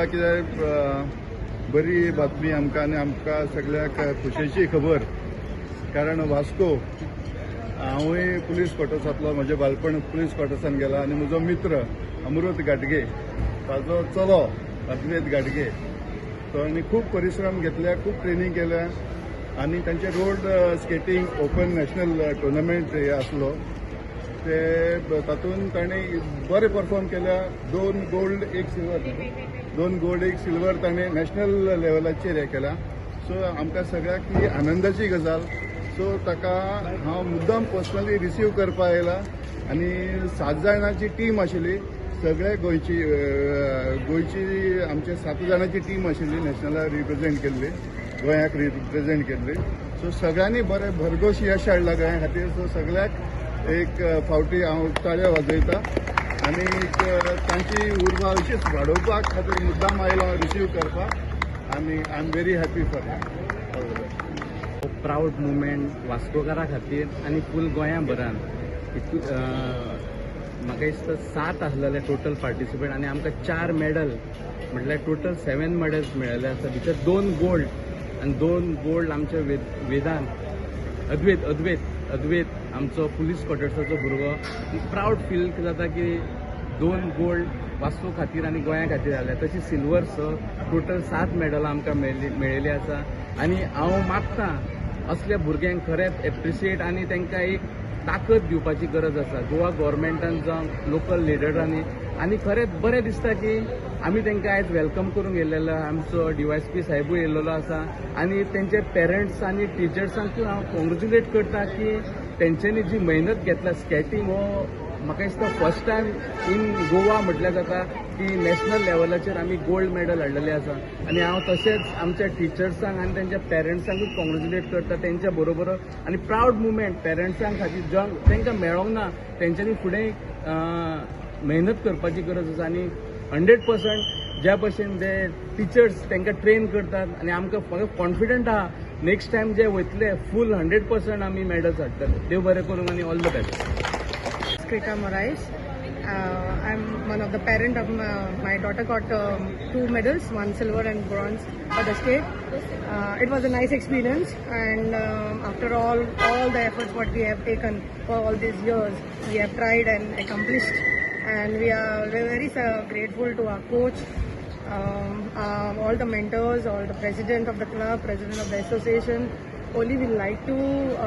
कित्याक बरी बातमी आमकां आनी आमकां सगळ्याक खुशेची खबर. कारण वास्को हांवूय पुलीस क्वॉर्टर्सांतलो म्हजें बालपण पुलीस क्वॉर्टर्सान गेला आनी म्हजो मित्र अमृत गाडगे ताजो चलो अद्वैत गाडगे तांणी खूब परिश्रम घेतल्या, खूब ट्रेनिंग केल्या आनी तांचे road skating open national tournament हे आसलो ते तातूंत ताणें बरें परफॉर्म केल्या. 2 गोल्ड 1 सिल्वर ताणें नॅशनल लेवलाचेर हे केला. सो आमकां सगळ्याक ही आनंदाची गजाल. सो ताका हांव मुद्दाम पर्सनली रिसीव करपाक आयला आनी 7 जाणांची टीम आशिल्ली. सगळे गोंयची आमचे 7 जाणांची टीम आशिल्ली नॅशनलाक रिप्रेझेंट केल्ली, गोंयाक रिप्रेझेंट केल्ली. सो सगळ्यांनी बरें भरघोस यश हाडला गोंया खातीर. सो सगळ्याक एक फावटी हांव ताळयो वाजयता आनी तांची उर्बा अशीच वाडोवपाक खातीर मुद्दाम आयलो रिसीव करपाक आनी I am very happy for that. Proud moment वास्कोकारा खातीर आनी फूल गोंया भरान. म्हाका दिसता 7 आसलेले टोटल पार्टिसिपेट आनी आमकां 4 मेडल म्हटल्यार टोटल 7 मेडल्स मेळिल्ले आसा. भितर 2 गोल्ड आनी 2 गोल्ड आमच्या वेदांत अद्वैत आमचो पुलीस क्वॉर्टर्साचो भुरगो. प्राऊड फील जाता की 2 गोल्ड वास्को खातीर आनी गोंया खातीर जाले. तशी सिल्वर टोटल 7 मेडलां आमकां मेळिल्ली आसा. आनी हांव मागतां असल्या भुरग्यांक खरेंच एप्रिशिएट आनी तांकां एक ताकद दिवपाची गरज आसा गोवा गव्हर्मेंटान जावं लोकल लिडरांनी. आनी खरेंच बरें दिसता की आमी तांकां आयज वेलकम करूंक येयल्लेलो. आमचो DYSP साहेबूय येयल्लो आसा आनी तेंचे पेरंट्स आनी टिचर्सांकूय हांव कॉंग्रेच्युलेट करता की तेंच्यांनी जी मेहनत घेतला. स्केटींग हो म्हाका दिसता फर्स्ट टायम इन गोवा म्हटल्यार जाता की नॅशनल लेवलाचेर आमी गोल्ड मेडल हाडलेले आसा. आनी हांव तशेंच आमच्या टिचर्सांक आनी तेंच्या पेरंट्सांकूय कॉंग्रेच्युलेट करता तेंच्या बरोबर. आनी प्राऊड मुवमेंट पेरंट्सांक खातीर जो तांकां मेळोंक ना तेंच्यांनी फुडें मेहनत करपाची गरज आसा. आनी 100% ज्या भशेन ते टिचर्स तांकां ट्रेन करतात आनी आमकां कॉन्फिडंट आहा नेक्स्ट टायम जे वयतले फूल 100% आमी मेडल्स हाडटले. देव बरें करूं आनी all the best. Krita Morais. I'm one of the parent of my daughter got 2 medals, 1 silver and bronze for the state. It was a nice experience and after all the efforts what we have taken for all these years, we have tried and accomplished and we are very grateful to our coach, all the mentors, all the president of the club, president of the association. Only we like to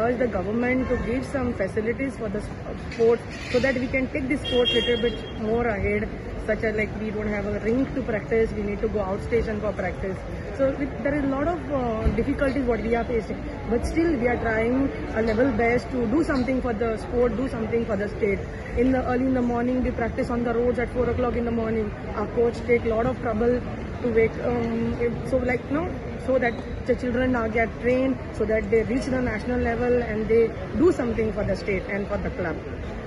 urge the government to give some facilities for the sport so that we can take the sport little bit more ahead, such as like we don't have a rink to practice, we need to go outstation for practice. So there is a lot of difficulties what we are facing, but still we are trying a level best to do something for the sport, do something for the state. Early in the morning we practice on the roads at 4 o'clock in the morning. Our coach take a lot of trouble to wake so that the children get trained so that they reach the national level and they do something for the state and for the club.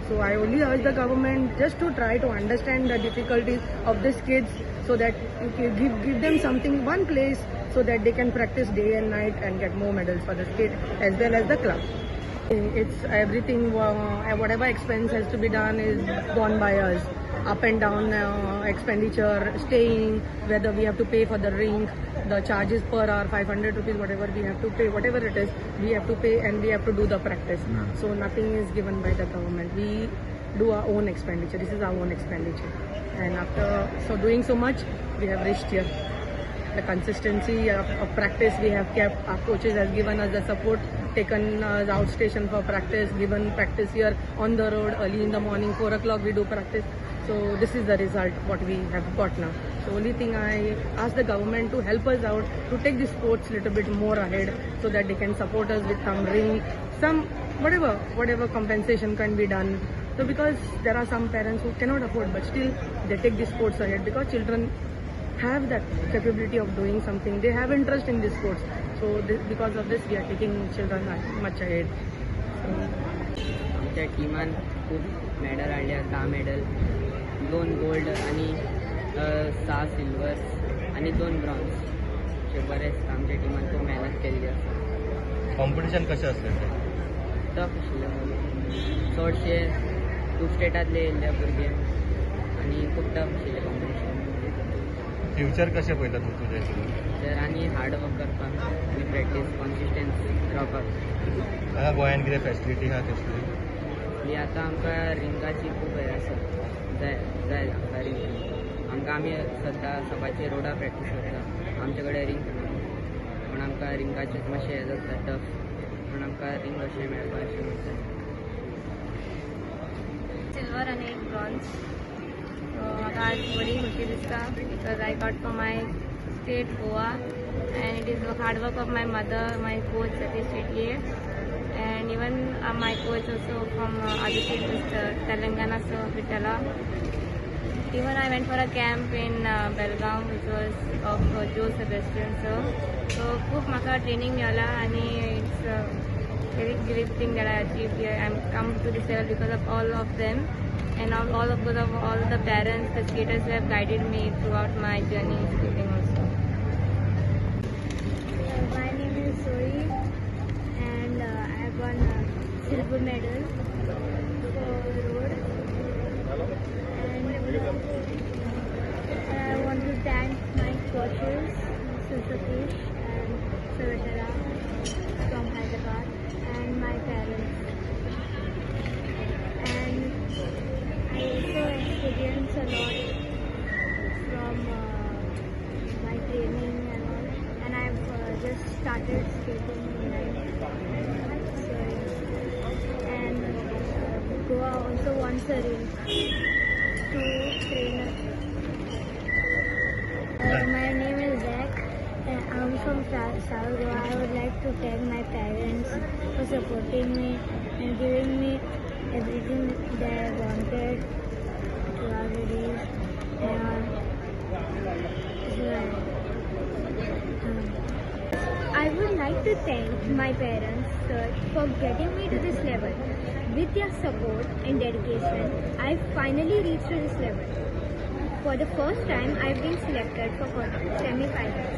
So I only urge the government just to try to understand the difficulties of these kids so that you can give them something, one place so that they can practice day and night and get more medals for the state as well as the club. It's everything, whatever expense has to be done is borne by us. Up and down expenditure, staying, whether we have to pay for the rink, the charges per hour, 500 rupees, whatever we have to pay, whatever it is, we have to pay and we have to do the practice. So nothing is given by the government. We do our own expenditure. This is our own expenditure. And after doing so much, we have reached here. The consistency of practice we have kept. Our coaches have given us the support, taken us outstation for practice, given practice here on the road early in the morning, 4 o'clock we do practice. So this is the result what we have got now. So only thing I ask the government to help us out to take the sports little bit more ahead so that they can support us with some ring, some whatever compensation can be done. So because there are some parents who cannot afford but still they take the sports ahead because children have that capability of doing something. They have interest in these sports. So because of this we are taking children much ahead. आमच्या टिमान खूप medal हाडल्या, 10 medal, 2 gold आणि 6 silver आणि 2 bronze. असे बरेच आमच्या टिमान खूप मेहनत केल्ली आसा. कॉम्पिटिशन कशें आसलें तें? टफ आशिल्लें. चडशे 2 स्टेटांतले येयल्ले भुरगे आनी खूब टफ आशिल्लें कॉम्पिटिशन. फ्युचर कशें पळयता तूं तुजें तर आनी हार्ड वर्क करपाक आनी प्रॅक्टीस कॉन्सिस्टन्स रावपाक. गोंयान कितें फॅसिलिटी आहा तसली ही आतां आमकां रिंगाची खूब हें आसा जाय जाय आमकां रिंग आमकां आमी सद्दां सकाळची रोडा प्रॅक्टीस करता आमचे कडेन रिंग ना पूण आमकां रिंगाचेच मातशें हें जाता टफ पूण आमकां रिंग अशें मेळपा अशें जाता. Silver and 8 bronze. So आज बड़ी खुशी दिसता because I got from my state Goa and it is the hard work of my mother, my coach Satish Shetty, and even my coach also from other state Telangana, so Vitala. Even I went for a camp in Belgaum which was of Joe Sebastian sir. So खूप म्हाका training मेळ्ळा आणि it's a very great thing that I achieved here. I'm come to this level because of all of them and all of the parents, the skaters who have guided me throughout my journey in skating also. My name is Zoe and I have won a silver medal for road. And I want to thank my coaches, Mr. Satish and Savetara from Hyderabad, and my parents. And I also experienced a lot from my training and all. And I've just started skating and Goa also wants a rink to train us. My name is Zach and I'm from South Goa. I would like to thank my parents for supporting me and giving me everything that I wanted throughout the days. I would like to thank my parents for getting me to this level. With their support and dedication, I finally reached to this level. For the first time, I've been selected for semi-finals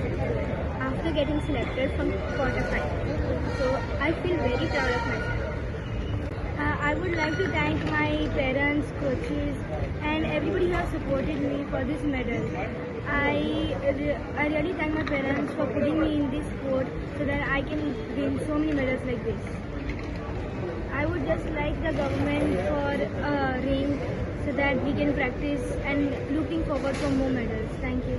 after getting selected from quarter-finals. So I feel very proud of myself. I would like to thank my parents, coaches, and everybody who has supported me for this medal. I really thank my parents for putting me in this sport so that I can win so many medals like this. I would just like the government for a ring so that we can practice and looking forward for more medals. Thank you.